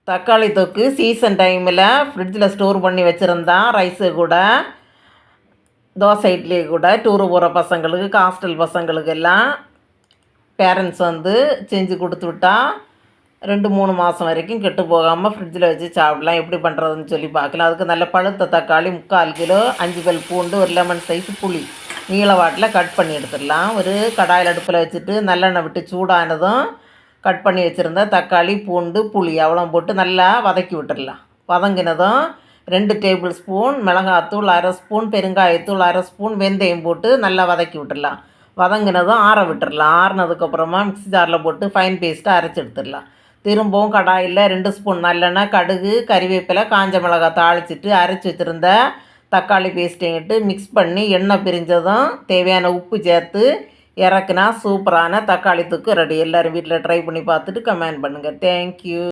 தக்காளி தொக்கு சீசன் டைமில் ஃப்ரிட்ஜில் ஸ்டோர் பண்ணி வச்சுருந்தான். ரைஸு கூட, தோசை இட்லி கூட, டூரு போகிற பசங்களுக்கு, ஹாஸ்டல் பசங்களுக்கு எல்லாம் பேரண்ட்ஸ் வந்து செஞ்சு கொடுத்து விட்டா 2-3 மாதம் வரைக்கும் கெட்டு போகாமல் ஃப்ரிட்ஜில் வச்சு சாப்பிடலாம். எப்படி பண்ணுறதுன்னு சொல்லி பார்க்கலாம். அதுக்கு நல்ல பழுத்த தக்காளி 3/4 கிலோ, 5 பல் பூண்டு, ஒரு லெமன் சைஸ் புளி நீள வாட்டில் கட் பண்ணி எடுத்துடலாம். ஒரு கடாயில் அடுப்பில் வச்சுட்டு நல்லெண்ணெய் விட்டு சூடானதும் கட் பண்ணி வச்சுருந்த தக்காளி, பூண்டு, புளி அவ்வளோ போட்டு நல்லா வதக்கி விட்டுடலாம். வதங்கினதும் 2 டேபிள் ஸ்பூன் மிளகாத்தூள், 1/2 ஸ்பூன் பெருங்காயத்தூள், 1/2 ஸ்பூன் வெந்தயம் போட்டு நல்லா வதக்கி விட்டுடலாம். வதங்கினதும் ஆற விட்டுடலாம். ஆறினதுக்கப்புறமா மிக்ஸி ஜாரில் போட்டு ஃபைன் பேஸ்ட்டாக அரைச்சி எடுத்துடலாம். திரும்பவும் கடாயில் 2 ஸ்பூன் நல்லெண்ணெய், கடுகு, கறிவேப்பிலை, காஞ்ச மிளகாய் தாளிச்சிட்டு அரைச்சி வச்சுருந்த தக்காளி பேஸ்ட்டையும் இட்டு மிக்ஸ் பண்ணி எண்ணெய் பிரிஞ்சதும் தேவையான உப்பு சேர்த்து இறக்குனா சூப்பரான தக்காளி தொக்கு ரெடி. எல்லோரும் வீட்டில் ட்ரை பண்ணி பார்த்துட்டு கமெண்ட் பண்ணுங்கள். தேங்க்யூ.